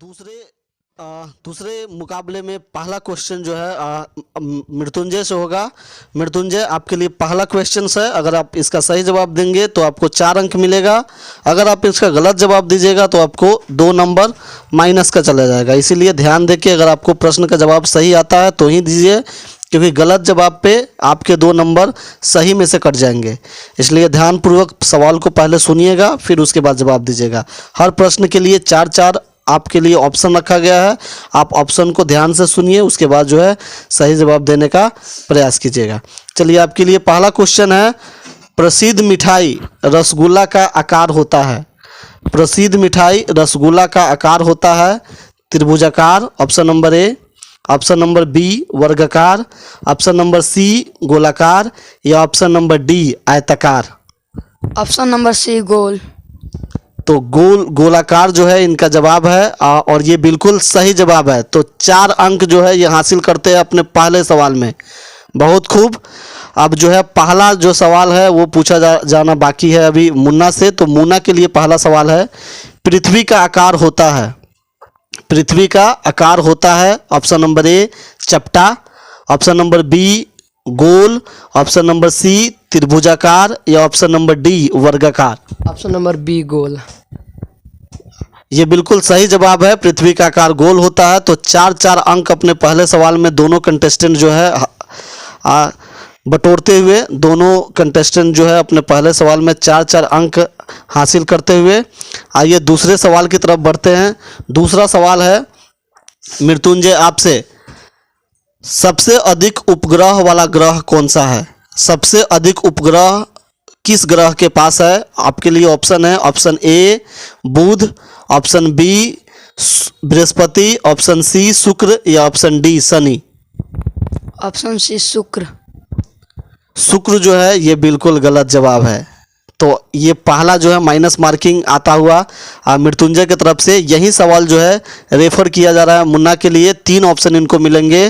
दूसरे मुकाबले में पहला क्वेश्चन जो है मृत्युंजय से होगा। मृत्युंजय, आपके लिए पहला क्वेश्चन है। अगर आप इसका सही जवाब देंगे तो आपको 4 अंक मिलेगा। अगर आप इसका गलत जवाब दीजिएगा तो आपको 2 नंबर माइनस का चला जाएगा। इसीलिए ध्यान देके अगर आपको प्रश्न का जवाब सही आता है तो ही दीजिए, क्योंकि गलत जवाब पे आपके 2 नंबर सही में से कट जाएंगे। इसलिए ध्यानपूर्वक सवाल को पहले सुनिएगा, फिर उसके बाद जवाब दीजिएगा। हर प्रश्न के लिए 4-4 आपके लिए ऑप्शन रखा गया है। आप ऑप्शन को ध्यान से सुनिए, उसके बाद जो है सही जवाब देने का प्रयास कीजिएगा। चलिए, आपके लिए पहला क्वेश्चन है, प्रसिद्ध मिठाई रसगुल्ला का आकार होता है। प्रसिद्ध मिठाई रसगुल्ला का आकार होता है त्रिभुजाकार, option number A. Option number B वर्गाकार, ऑप्शन नंबर सी गोलाकार, या ऑप्शन नंबर डी आयताकार। ऑप्शन नंबर सी गोल। तो गोलाकार जो है इनका जवाब है, और ये बिल्कुल सही जवाब है। तो 4 अंक जो है ये हासिल करते हैं अपने पहले सवाल में। बहुत खूब। अब जो है पहला जो सवाल है वो पूछा जाना बाकी है अभी मुन्ना से। तो मुन्ना के लिए पहला सवाल है, पृथ्वी का आकार होता है। पृथ्वी का आकार होता है, ऑप्शन नंबर ए चपटा, ऑप्शन नंबर बी गोल, ऑप्शन नंबर सी त्रिभुजाकार, या ऑप्शन नंबर डी वर्गाकार। ऑप्शन नंबर बी गोल। ये बिल्कुल सही जवाब है, पृथ्वी का आकार गोल होता है। तो 4-4 अंक अपने पहले सवाल में दोनों कंटेस्टेंट जो है बटोरते हुए, दोनों कंटेस्टेंट जो है अपने पहले सवाल में 4-4 अंक हासिल करते हुए। आइए दूसरे सवाल की तरफ बढ़ते हैं। दूसरा सवाल है मृत्युंजय आपसे, सबसे अधिक उपग्रह वाला ग्रह कौन सा है? सबसे अधिक उपग्रह किस ग्रह के पास है? आपके लिए ऑप्शन है, ऑप्शन ए बुध, ऑप्शन बी बृहस्पति, ऑप्शन सी शुक्र, या ऑप्शन डी शनि। ऑप्शन सी शुक्र। शुक्र जो है ये बिल्कुल गलत जवाब है। तो ये पहला जो है माइनस मार्किंग आता हुआ मृत्युंजय की तरफ से। यही सवाल जो है रेफर किया जा रहा है मुन्ना के लिए। 3 ऑप्शन इनको मिलेंगे,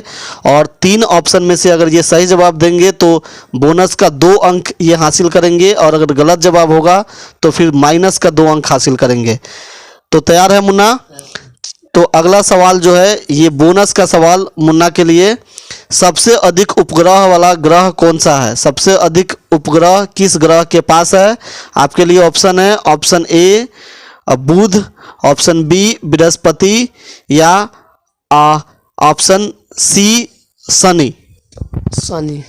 और 3 ऑप्शन में से अगर ये सही जवाब देंगे तो बोनस का 2 अंक ये हासिल करेंगे, और अगर गलत जवाब होगा तो फिर माइनस का 2 अंक हासिल करेंगे। तो तैयार है मुन्ना? तो अगला सवाल जो है ये बोनस का सवाल मुन्ना के लिए, सबसे अधिक उपग्रह वाला ग्रह कौन सा है? सबसे अधिक उपग्रह किस ग्रह के पास है? आपके लिए ऑप्शन है, ऑप्शन ए बुध, ऑप्शन बी बृहस्पति, या ऑप्शन सी शनि। शनि।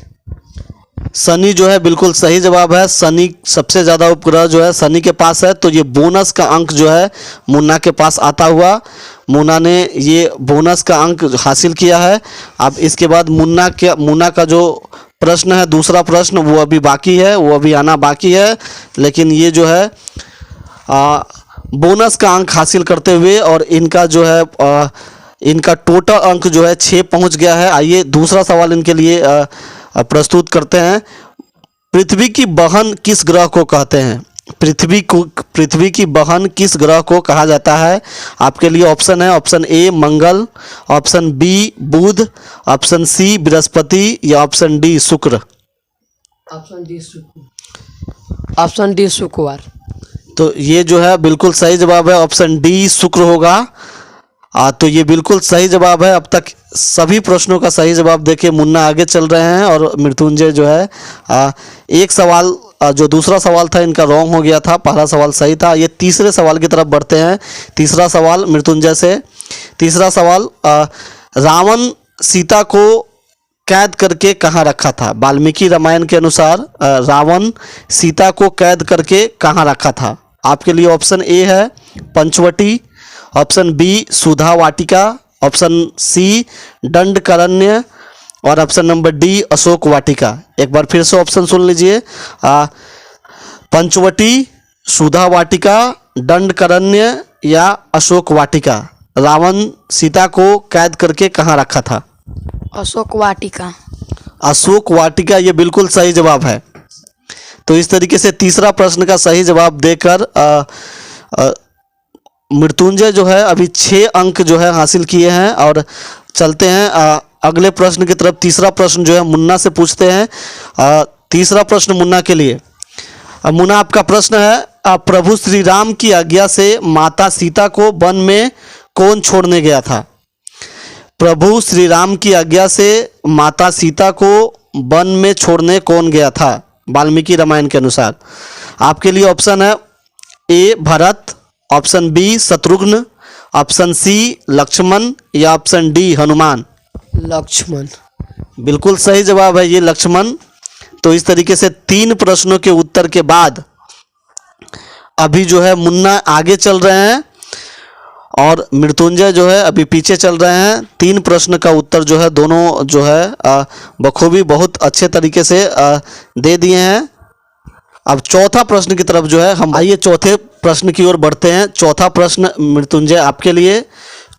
शनि जो है बिल्कुल सही जवाब है। शनि सबसे ज़्यादा उपग्रह जो है शनि के पास है। तो ये बोनस का अंक जो है मुन्ना के पास आता हुआ, मुन्ना ने ये बोनस का अंक हासिल किया है। अब इसके बाद मुन्ना का जो प्रश्न है, दूसरा प्रश्न, वो अभी बाकी है, वो अभी आना बाकी है। लेकिन ये जो है बोनस का अंक हासिल करते हुए, और इनका जो है इनका टोटल अंक जो है 6 पहुंच गया है। आइए दूसरा सवाल इनके लिए प्रस्तुत करते हैं। पृथ्वी की बहन किस ग्रह को कहते हैं? पृथ्वी की बहन किस ग्रह को कहा जाता है? आपके लिए ऑप्शन है, ऑप्शन ए मंगल, ऑप्शन बी बुध, ऑप्शन सी बृहस्पति, या ऑप्शन डी शुक्र। ऑप्शन डी शुक्र। ऑप्शन डी शुक्रवार। तो ये जो है बिल्कुल सही जवाब है, ऑप्शन डी शुक्र होगा। तो ये बिल्कुल सही जवाब है। अब तक सभी प्रश्नों का सही जवाब देके मुन्ना आगे चल रहे हैं, और मृत्युंजय जो है एक सवाल, जो दूसरा सवाल था इनका रॉन्ग हो गया था, पहला सवाल सही था। ये तीसरे सवाल की तरफ बढ़ते हैं। तीसरा सवाल मृत्युंजय से। तीसरा सवाल, रावण सीता को कैद करके कहाँ रखा था? वाल्मीकि रामायण के अनुसार रावण सीता को कैद करके कहाँ रखा था? आपके लिए ऑप्शन ए है पंचवटी, ऑप्शन बी सुधा वाटिका, ऑप्शन सी दंडकारण्य, और option number D Ashok Vatika. एक बार फिर से ऑप्शन सुन लीजिए, पंचवटी, सुधा वाटिका, दंडकारण्य, या अशोक वाटिका। रावण सीता को कैद करके कहाँ रखा था? अशोक वाटिका। अशोक वाटिका ये बिल्कुल सही जवाब है। तो इस तरीके से तीसरा प्रश्न का सही जवाब देकर मृत्युंजय जो है अभी 6 अंक जो है हासिल किए हैं। और चलते हैं अगले प्रश्न की तरफ। तीसरा प्रश्न जो है मुन्ना से पूछते हैं। तीसरा प्रश्न मुन्ना के लिए। मुन्ना, आपका प्रश्न है, प्रभु श्री राम की आज्ञा से माता सीता को वन में कौन छोड़ने गया था? प्रभु श्री राम की आज्ञा से माता सीता को वन में छोड़ने कौन गया था वाल्मीकि रामायण के अनुसार? आपके लिए ऑप्शन है A Bharat, option B Shatrughan, option C Lakshman या ऑप्शन डी हनुमान। लक्ष्मण। बिल्कुल सही जवाब है ये लक्ष्मण। तो इस तरीके से 3 प्रश्नों के उत्तर के बाद अभी जो है मुन्ना आगे चल रहे हैं और मृत्युंजय जो है अभी पीछे चल रहे हैं। 3 प्रश्न का उत्तर जो है दोनों जो है बखूबी बहुत अच्छे तरीके से दे दिए हैं। अब चौथा प्रश्न की तरफ जो है हम आइए चौथे प्रश्न की ओर बढ़ते हैं। चौथा प्रश्न मृत्युंजय आपके लिए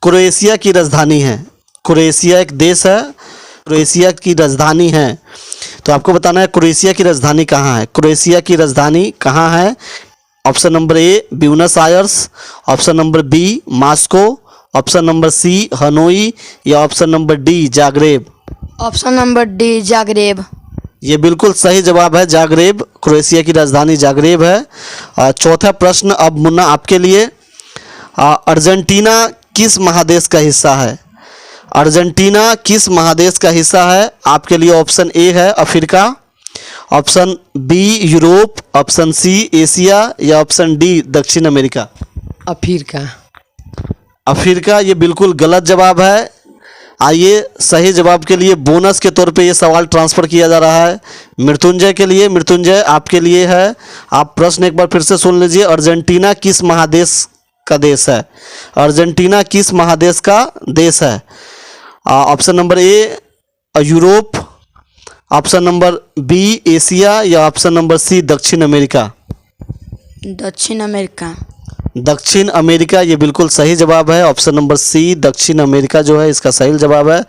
क्रोएशिया की राजधानी है। क्रोएशिया एक देश है, क्रोएशिया की राजधानी है। तो आपको बताना है क्रोएशिया की राजधानी कहाँ है। क्रोएशिया की राजधानी कहाँ है? Option number A Buenos Aires, option number B Moscow, option number C Hanoi या option number D Zagreb. Option number D Zagreb. ये बिल्कुल सही जवाब है जाग्रेब। क्रोएशिया की राजधानी जाग्रेब है। चौथा प्रश्न अब मुन्ना आपके लिए। अर्जेंटीना किस महादेश का हिस्सा है? अर्जेंटीना किस महादेश का हिस्सा है? आपके लिए ऑप्शन ए है Africa, option B Europe, option C Asia या ऑप्शन डी दक्षिण अमेरिका। अफ्रीका। अफ्रीका ये बिल्कुल गलत जवाब है। आइए सही जवाब के लिए बोनस के तौर पे ये सवाल ट्रांसफ़र किया जा रहा है मृत्युंजय के लिए। मृत्युंजय आपके लिए है, आप प्रश्न एक बार फिर से सुन लीजिए। अर्जेंटीना किस महादेश का देश है? अर्जेंटीना किस महादेश का देश है? Option number A Europe, option number B Asia या ऑप्शन नंबर सी दक्षिण अमेरिका। दक्षिण अमेरिका। दक्षिण अमेरिका ये बिल्कुल सही जवाब है। ऑप्शन नंबर सी दक्षिण अमेरिका जो है इसका सही जवाब है।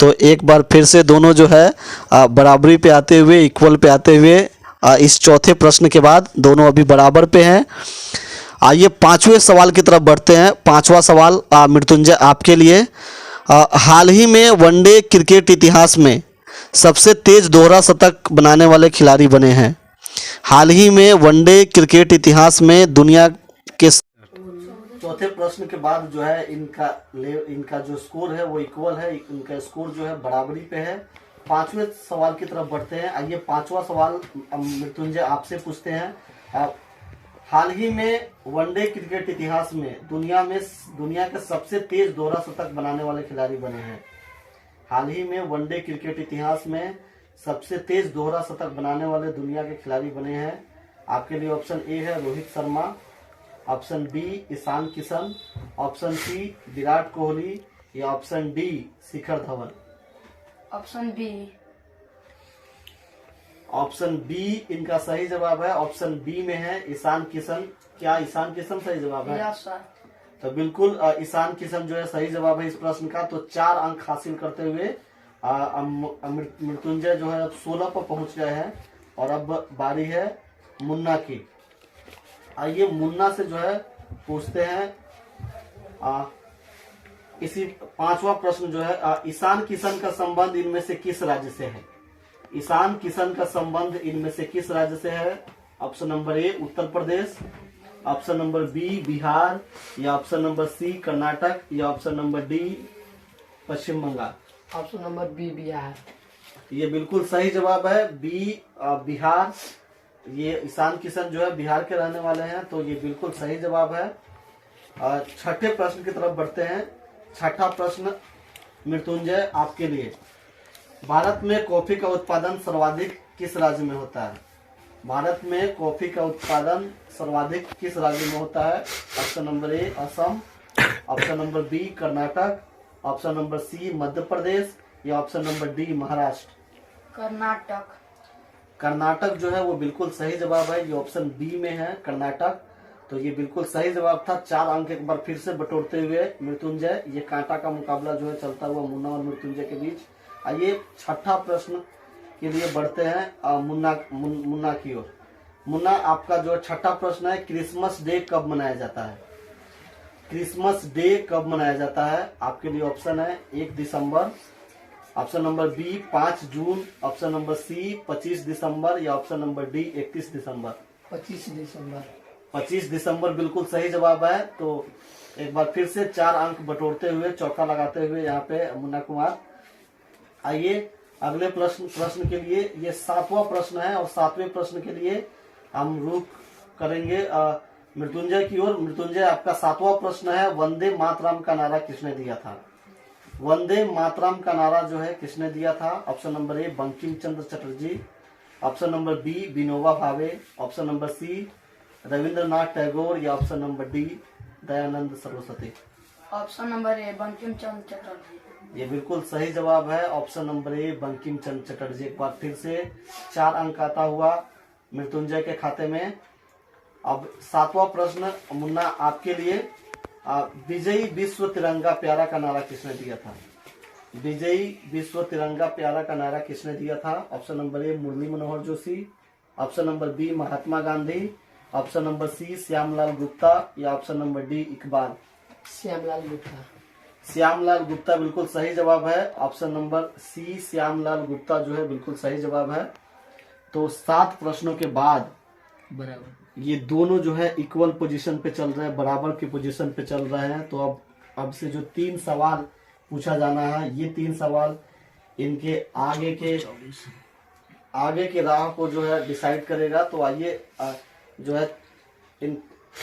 तो एक बार फिर से दोनों जो है बराबरी पे आते हुए, इक्वल पे आते हुए इस चौथे प्रश्न के बाद दोनों अभी बराबर पे हैं। आइए 5वें सवाल की तरफ बढ़ते हैं। 5वां सवाल मृत्युंजय आपके लिए। हाल ही में वनडे क्रिकेट इतिहास में सबसे तेज दोहरा शतक बनाने वाले खिलाड़ी बने हैं। हाल ही में वनडे क्रिकेट इतिहास में दुनिया के चौथे प्रश्न के बाद जो है इनका जो स्कोर है वो इक्वल है। इनका स्कोर जो है बराबरी पे है। 5वें सवाल की तरफ बढ़ते हैं। आइए 5वां सवाल मृत्युंजय आपसे पूछते हैं। हाल ही में वनडे क्रिकेट इतिहास में दुनिया के सबसे तेज दोहरा शतक बनाने वाले खिलाड़ी बने हैं। हाल ही में वनडे क्रिकेट इतिहास में सबसे तेज दोहरा शतक बनाने वाले दुनिया के खिलाड़ी बने हैं। आपके लिए ऑप्शन ए है Rohit Sharma, option B Ishan Kishan, option C Virat Kohli या option D Shikhar Dhawan. Option B. Option B इनका सही जवाब है। ऑप्शन बी में है ईशान किशन। क्या ईशान किशन सही जवाब है? Yes sir. तो बिल्कुल ईशान किशन जो है सही जवाब है इस प्रश्न का। तो 4 अंक हासिल करते हुए मृत्युंजय जो है अब 16 पर पहुंच गए हैं और अब बारी है मुन्ना की। आइए मुन्ना से जो है पूछते हैं इसी 5वां प्रश्न जो है ईशान किशन का संबंध इनमें से किस राज्य से है? ईशान किशन का संबंध इनमें से किस राज्य से है? Option number A Uttar Pradesh, option number B Bihar या ऑप्शन नंबर सी कर्नाटक या option number D Paschim Bengal. Option number B Bihar. ये बिल्कुल सही जवाब है बी बिहार। ये ईशान किशन जो है बिहार के रहने वाले हैं। तो ये बिल्कुल सही जवाब है। छठे प्रश्न की तरफ बढ़ते हैं। छठा प्रश्न मृत्युंजय आपके लिए। भारत में कॉफी का उत्पादन सर्वाधिक किस राज्य में होता है? भारत में कॉफी का उत्पादन सर्वाधिक किस राज्य में होता है? Option number A Assam, option number B Karnataka, option number C Madhya Pradesh या option number D Maharashtra. Karnataka. Karnataka जो है वो बिल्कुल सही जवाब है। ये ऑप्शन बी में है कर्नाटक। तो ये बिल्कुल सही जवाब था। 4 अंक एक बार फिर से बटोरते हुए मृत्युंजय। ये कांटा का मुकाबला जो है चलता हुआ मुन्ना और मृत्युंजय के बीच। आइए छठा प्रश्न के लिए बढ़ते हैं मुन्ना की ओर। मुन्ना आपका जो छठा प्रश्न है क्रिसमस डे कब मनाया जाता है? क्रिसमस डे कब मनाया जाता है? आपके लिए ऑप्शन है 1 दिसंबर, ऑप्शन नंबर बी 5 जून, ऑप्शन नंबर सी 25 दिसंबर या ऑप्शन नंबर डी 31 दिसंबर। 25 दिसंबर। 25 दिसंबर बिल्कुल सही जवाब है। तो एक बार फिर से 4 अंक बटोरते हुए, चौका लगाते हुए यहाँ पे मुन्ना कुमार। आइए अगले प्रश्न के लिए, ये 7वां प्रश्न है और 7वें प्रश्न के लिए हम रुख करेंगे मृत्युंजय की ओर। मृत्युंजय, आपका 7वां प्रश्न है, वंदे मातरम का नारा किसने दिया था? वंदे मातरम का नारा जो है किसने दिया था? Option number A Bankim Chandra Chatterjee, option number B Vinoba Bhave, option number C Rabindranath Tagore, या option number D Dayanand Saraswati. Option number A Bankim Chandra Chatterjee. ये बिल्कुल सही जवाब है, option number A Bankim Chandra Chatterjee. एक बार फिर से 4 अंक आता हुआ मृत्युंजय के खाते में। अब 7वां प्रश्न मुन्ना आपके लिए, विजयी विश्व तिरंगा प्यारा का नारा किसने दिया था? विजयी विश्व तिरंगा प्यारा का नारा किसने दिया था? Option number A Murli Manohar Joshi, option number B Mahatma Gandhi, option number C Shyamlal Gupta, या option number D Iqbal. Shyamlal Gupta. Shyamlal Gupta बिल्कुल सही जवाब है, option number C Shyamlal Gupta जो है बिल्कुल सही जवाब है। तो 7 प्रश्नों के बाद बराबर ये दोनों जो है इक्वल पोजीशन पे चल रहे हैं, बराबर की पोजीशन पे चल रहे हैं। तो अब से जो 3 सवाल पूछा जाना है, ये 3 सवाल इनके आगे के राह को जो है डिसाइड करेगा। तो आइए जो है इन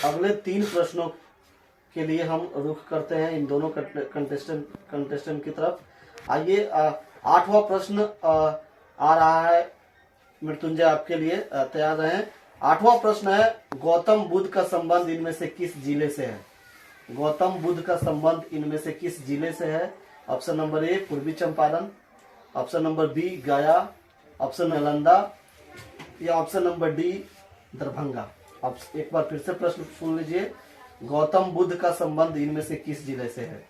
अगले 3 प्रश्नों के लिए हम रुख करते हैं इन दोनों कंटेस्टेंट की तरफ। आइए 8वां प्रश्न आ रहा है मृत्युंजय आपके लिए, तैयार रहें। 8वां प्रश्न है, गौतम बुद्ध का संबंध इनमें से किस जिले से है? गौतम बुद्ध का संबंध इनमें से किस जिले से है? ऑप्शन नंबर ए पूर्वी Champaran, option number B Gaya, option Nalanda, या ऑप्शन नंबर डी दरभंगा। अब एक बार फिर से प्रश्न सुन लीजिए, गौतम बुद्ध का संबंध इनमें से किस जिले से है?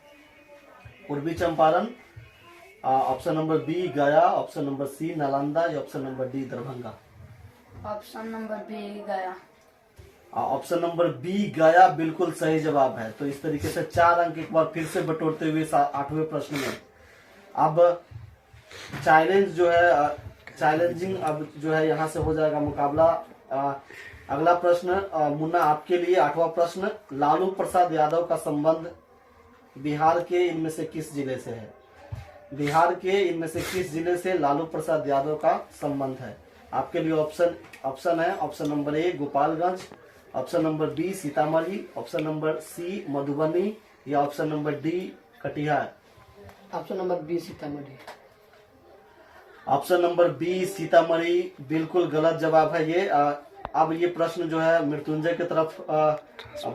पूर्वी Champaran, option number B Gaya, option number C Nalanda, या option number D Darbhanga. Option number B Gaya. Option number B Gaya बिल्कुल सही जवाब है। तो इस तरीके से 4 अंक एक बार फिर से बटोरते हुए 8वें प्रश्न में। अब चैलेंज जो है, चैलेंजिंग अब जो है यहाँ से हो जाएगा मुकाबला। अगला प्रश्न मुन्ना आपके लिए 8वां प्रश्न, लालू प्रसाद यादव का संबंध बिहार के इनमें से किस जिले से है? बिहार के इनमें से किस जिले से लालू प्रसाद यादव का संबंध है? आपके लिए ऑप्शन है, option number A Gopalganj, option number B Sitamarhi, option number C Madhubani, या option number D Katihar. Option number B Sitamarhi. Option number B Sitamarhi बिल्कुल गलत जवाब है ये। अब ये प्रश्न जो है मृत्युंजय की तरफ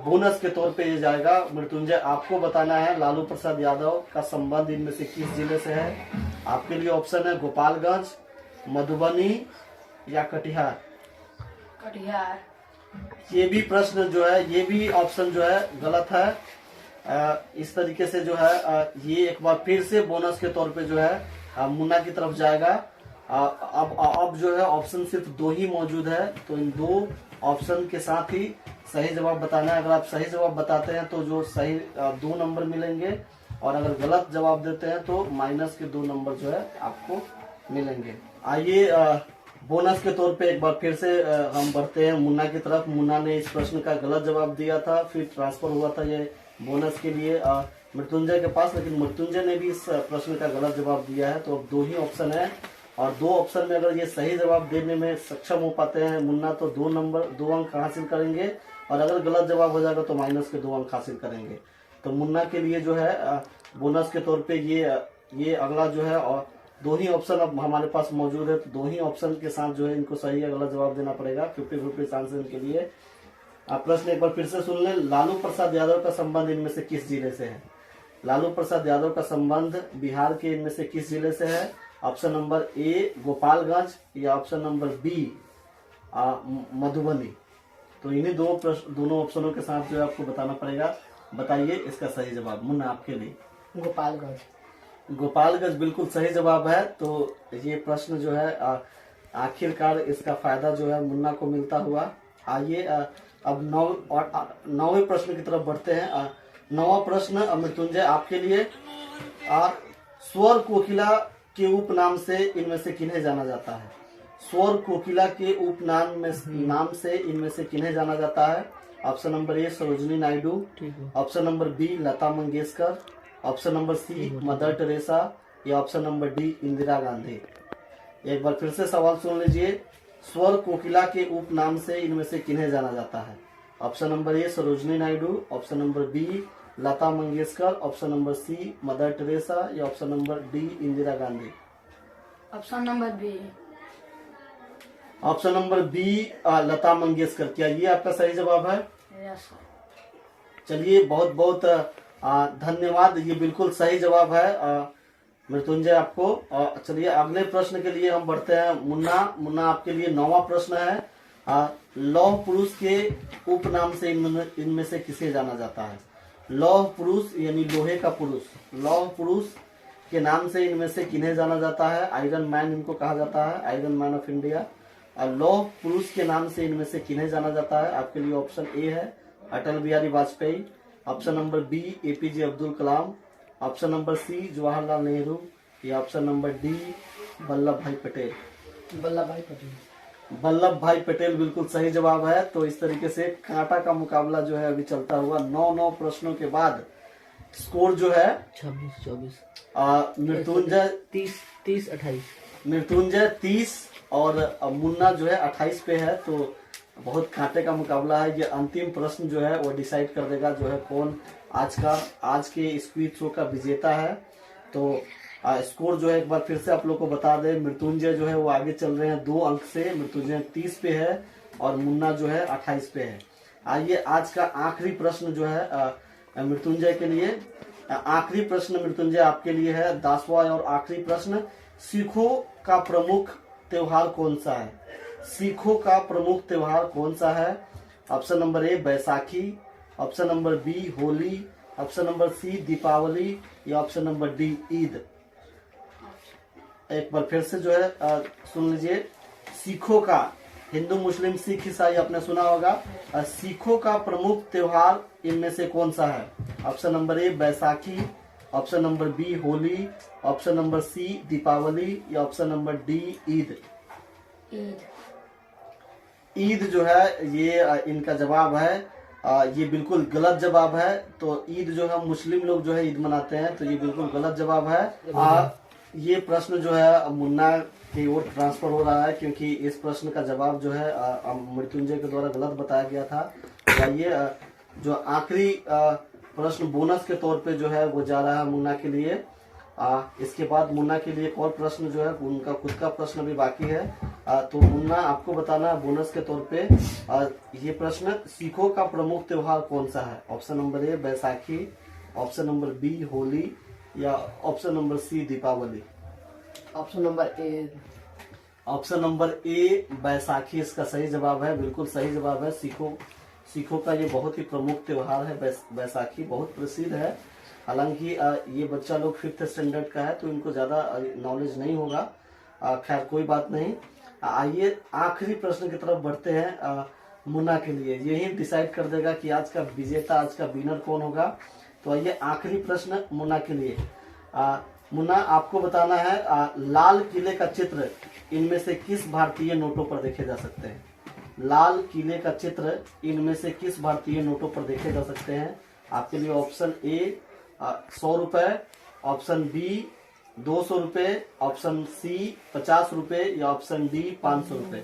बोनस के तौर पे ये जाएगा। मृत्युंजय, आपको बताना है लालू प्रसाद यादव का संबंध इनमें से किस जिले से है। आपके लिए ऑप्शन है गोपालगंज, मधुबनी, या कटिहार। कटिहार। ये भी प्रश्न जो है, ये भी ऑप्शन जो है गलत है। इस तरीके से जो है ये एक बार फिर से बोनस के तौर पे जो है मुन्ना की तरफ जाएगा। अब जो है ऑप्शन सिर्फ 2 ही मौजूद है, तो इन 2 ऑप्शन के साथ ही सही जवाब बताना है। अगर आप सही जवाब बताते हैं तो जो सही 2 नंबर मिलेंगे, और अगर गलत जवाब देते हैं तो माइनस के 2 नंबर जो है आपको मिलेंगे। आइए बोनस के तौर पे एक बार फिर से हम बढ़ते हैं मुन्ना की तरफ। मुन्ना ने इस प्रश्न का गलत जवाब दिया था, फिर ट्रांसफर हुआ था ये बोनस के लिए मृत्युंजय के पास, लेकिन मृत्युंजय ने भी इस प्रश्न का गलत जवाब दिया है। तो अब 2 ही ऑप्शन है, और 2 ऑप्शन में अगर ये सही जवाब देने में सक्षम हो पाते हैं मुन्ना तो 2 अंक हासिल करेंगे, और अगर गलत जवाब हो जाएगा तो माइनस के 2 अंक हासिल करेंगे। तो मुन्ना के लिए जो है बोनस के तौर पे ये अगला जो है, और 2 ही ऑप्शन अब हमारे पास मौजूद है, तो 2 ही ऑप्शन के साथ जो है इनको सही या गलत जवाब देना पड़ेगा। 50 चांस इनके लिए। आप प्रश्न एक बार फिर से सुन लें, लालू प्रसाद यादव का संबंध इनमें से किस जिले से है? लालू प्रसाद यादव का संबंध बिहार के इनमें से किस जिले से है? ऑप्शन नंबर ए गोपालगंज, या ऑप्शन नंबर बी मधुबनी। तो इन्हीं दोनों ऑप्शनों के साथ जो है आपको बताना पड़ेगा। बताइए इसका सही जवाब मुन्ना आपके लिए। गोपालगंज। गोपालगंज बिल्कुल सही जवाब है। तो ये प्रश्न जो है आखिरकार इसका फायदा जो है मुन्ना को मिलता हुआ। आइए अब 9वें प्रश्न की तरफ बढ़ते हैं। 9वां प्रश्न मृत्युंजय आपके लिए, स्वर कोकिला के उपनाम से इनमें से किन्हें जाना जाता है? स्वर कोकिला के उपनाम नाम से इनमें से किन्हें जाना जाता है? Option number A Sarojini Naidu, ठीक है। Option number B Lata Mangeshkar, option number C Mother Teresa या option number D Indira Gandhi. एक बार फिर से सवाल सुन लीजिए। स्वर कोकिला के उपनाम से इनमें से किन्हें जाना जाता है? Option number A Sarojini Naidu, option number B Lata Mangeshkar, option number C Mother Teresa या option number D Indira Gandhi. Option number B. Option number B Lata Mangeshkar, क्या ये आपका सही जवाब है? Yes sir. चलिए बहुत बहुत धन्यवाद, ये बिल्कुल सही जवाब है मृत्युंजय आपको। चलिए अगले प्रश्न के लिए हम बढ़ते हैं। मुन्ना आपके लिए 9वां प्रश्न है। लौह पुरुष के उपनाम से इनमें से किसे जाना जाता है? लौह पुरुष यानी लोहे का पुरुष, लौह पुरुष के नाम से इनमें से किन्हें जाना जाता है? आयरन मैन इनको कहा जाता है, आयरन मैन ऑफ इंडिया। लौह पुरुष के नाम से इनमें से किन्हें जाना जाता है? आपके लिए ऑप्शन ए है Atal Bihari Vajpayee, option number B APJ Abdul Kalam, option number C Jawaharlal Nehru या ऑप्शन नंबर डी वल्लभ भाई पटेल। वल्लभ भाई पटेल। वल्लभ भाई पटेल बिल्कुल सही जवाब है। तो इस तरीके से कांटा का मुकाबला जो है अभी चलता हुआ 9 प्रश्नों के बाद स्कोर जो है 26-24 मृत्युंजय 30-28 और मुन्ना जो है 28 पे है। तो बहुत कांटे का मुकाबला है। ये अंतिम प्रश्न जो है वो डिसाइड कर देगा जो है कौन आज के इस क्विज शो का विजेता है। तो स्कोर जो है एक बार फिर से आप लोग को बता दें। मृत्युंजय जो है वो आगे चल रहे हैं 2 अंक से। मृत्युंजय 30 पे है और मुन्ना जो है 28 पे है। आइए आज का आखिरी प्रश्न जो है मृत्युंजय के लिए। आखिरी प्रश्न मृत्युंजय आपके लिए है 10वां और आखिरी प्रश्न। सिखों का प्रमुख त्योहार कौन सा है? सिखों का प्रमुख त्योहार कौन सा है? Option number A Baisakhi, option number B Holi, option number C Deepawali या ऑप्शन नंबर डी ईद। एक बार फिर से जो है सुन लीजिए। सिखों का, हिंदू मुस्लिम सिख ईसाई आपने सुना होगा। सिखों का प्रमुख त्योहार इनमें से कौन सा है? Option number A Baisakhi, option number B Holi, option number C Deepawali या option number D Eid. Eid. Eid जो है ये इनका जवाब है। ये बिल्कुल गलत जवाब है। तो ईद जो है मुस्लिम लोग जो है ईद मनाते हैं, तो ये बिल्कुल गलत जवाब है। ये प्रश्न जो है मुन्ना की ओर ट्रांसफर हो रहा है क्योंकि इस प्रश्न का जवाब जो है मृत्युंजय के द्वारा गलत बताया गया था। ये जो आखिरी प्रश्न बोनस के तौर पे जो है वो जा रहा है मुन्ना के लिए। इसके बाद मुन्ना के लिए एक और प्रश्न जो है उनका खुद का प्रश्न भी बाकी है। तो मुन्ना आपको बताना है बोनस के तौर पे ये प्रश्न, सिखों का प्रमुख त्योहार कौन सा है? Option number A Baisakhi, option number B Holi या option number C Deepawali. Option number A. Option number A Baisakhi इसका सही जवाब है। बिल्कुल सही जवाब है। सिखों का ये बहुत ही प्रमुख त्योहार है बैसाखी, बहुत प्रसिद्ध है। हालांकि ये बच्चा लोग 5th स्टैंडर्ड का है तो इनको ज्यादा नॉलेज नहीं होगा। खैर कोई बात नहीं। आइए आखिरी प्रश्न की तरफ बढ़ते हैं मुन्ना के लिए। यही डिसाइड कर देगा कि आज का विजेता, आज का विनर कौन होगा। तो आइए आखिरी प्रश्न मुन्ना के लिए। मुन्ना आपको बताना है लाल किले का चित्र इनमें से किस भारतीय नोटों पर देखे जा सकते हैं? लाल किले का चित्र इनमें से किस भारतीय नोटों पर देखे जा सकते हैं? आपके लिए ऑप्शन ए 100 रुपए, ऑप्शन बी 200 रुपए, ऑप्शन सी 50 रुपए या ऑप्शन डी 500 रुपए।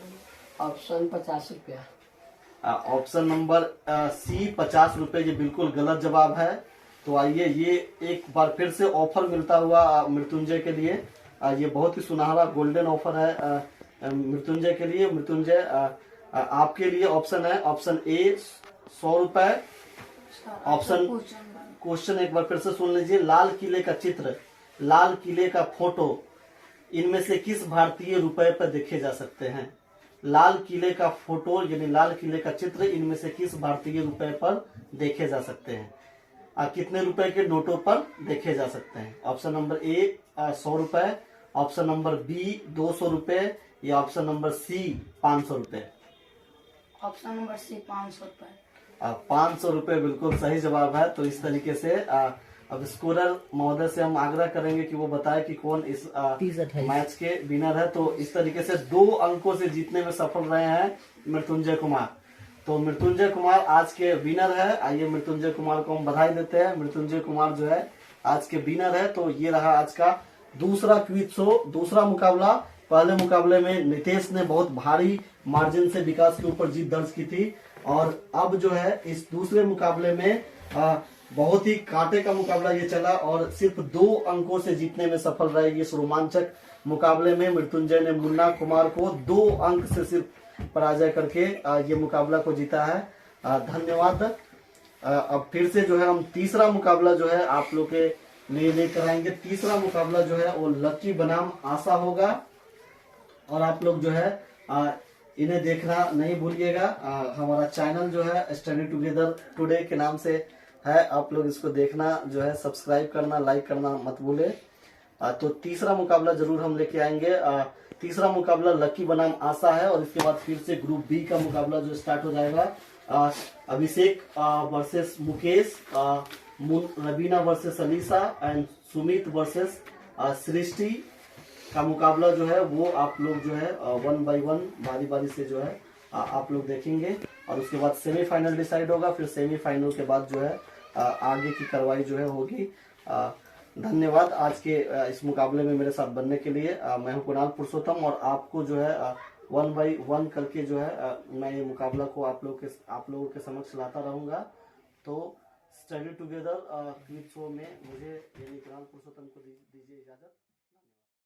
ऑप्शन 50 रुपया। ऑप्शन नंबर सी 50 रुपए ये बिल्कुल गलत जवाब है। तो आइए ये एक बार फिर से ऑफर मिलता हुआ मृत्युंजय के लिए। ये बहुत ही सुनहरा गोल्डन ऑफर है मृत्युंजय के लिए। मृत्युंजय आपके लिए ऑप्शन है ऑप्शन ए 100 रुपए। ऑप्शन क्वेश्चन एक बार फिर से सुन लीजिए। लाल किले का चित्र, लाल किले का फोटो इनमें से किस भारतीय रुपए पर देखे जा सकते हैं? लाल किले का फोटो यानी लाल किले का चित्र इनमें से किस भारतीय रुपए पर देखे जा सकते हैं? कितने रुपए के नोटों पर देखे जा सकते हैं? ऑप्शन नंबर ए 100 रुपए, ऑप्शन नंबर बी 200 रुपए या ऑप्शन नंबर सी 500 रुपए। ऑप्शन नंबर सी 500 रुपए। 500 रुपए बिल्कुल सही जवाब है। तो इस तरीके से अब स्कोरर महोदय से हम आग्रह करेंगे कि वो बताए कि कौन इस मैच के विनर है। तो इस तरीके से 2 अंकों से जीतने में सफल रहे हैं मृत्युंजय कुमार। तो मृत्युंजय कुमार आज के विनर है। आइए मृत्युंजय कुमार को हम बधाई देते हैं। मृत्युंजय कुमार जो है आज के विनर है। तो ये रहा आज का दूसरा क्विज शो, दूसरा मुकाबला। पहले मुकाबले में नितेश ने बहुत भारी मार्जिन से विकास के ऊपर जीत दर्ज की थी, और अब जो है इस दूसरे मुकाबले में बहुत ही कांटे का मुकाबला ये चला, और सिर्फ 2 अंकों से जीतने में सफल रहे। इस रोमांचक मुकाबले में मृत्युंजय ने मुन्ना कुमार को 2 अंक से सिर्फ पराजय करके ये मुकाबला को जीता है। धन्यवाद। अब फिर से जो है हम तीसरा मुकाबला जो है आप लोग के लिए लेकर आएंगे। तीसरा मुकाबला जो है वो लकी बनाम आशा होगा, और आप लोग जो है इन्हें देखना नहीं भूलिएगा। हमारा चैनल जो है स्टडी टुगेदर टुडे के नाम से है, आप लोग इसको देखना जो है, सब्सक्राइब करना, लाइक करना मत भूले। तो तीसरा मुकाबला जरूर हम लेके आएंगे। तीसरा मुकाबला लकी बनाम आशा है, और इसके बाद फिर से ग्रुप बी का मुकाबला जो स्टार्ट हो जाएगा। Abhishek versus Mukesh, Raveena versus Alisa, and Sumit versus Srishti का मुकाबला जो है वो आप लोग जो है 1 बाय 1 बारी बारी से जो है आप लोग देखेंगे, और उसके बाद सेमीफाइनल डिसाइड होगा। फिर सेमीफाइनल के बाद जो है आगे की कार्रवाई जो है होगी। धन्यवाद आज के इस मुकाबले में मेरे साथ बनने के लिए। मैं हूं कुणाल पुरुषोत्तम, और आपको जो है 1 बाय 1 करके जो है मैं ये मुकाबला को आप लोगों के समक्ष लाता रहूंगा। तो स्टडी टुगेदर क्विज शो में मुझे यानी कुणाल पुरुषोत्तम को दीजिए इजाजत।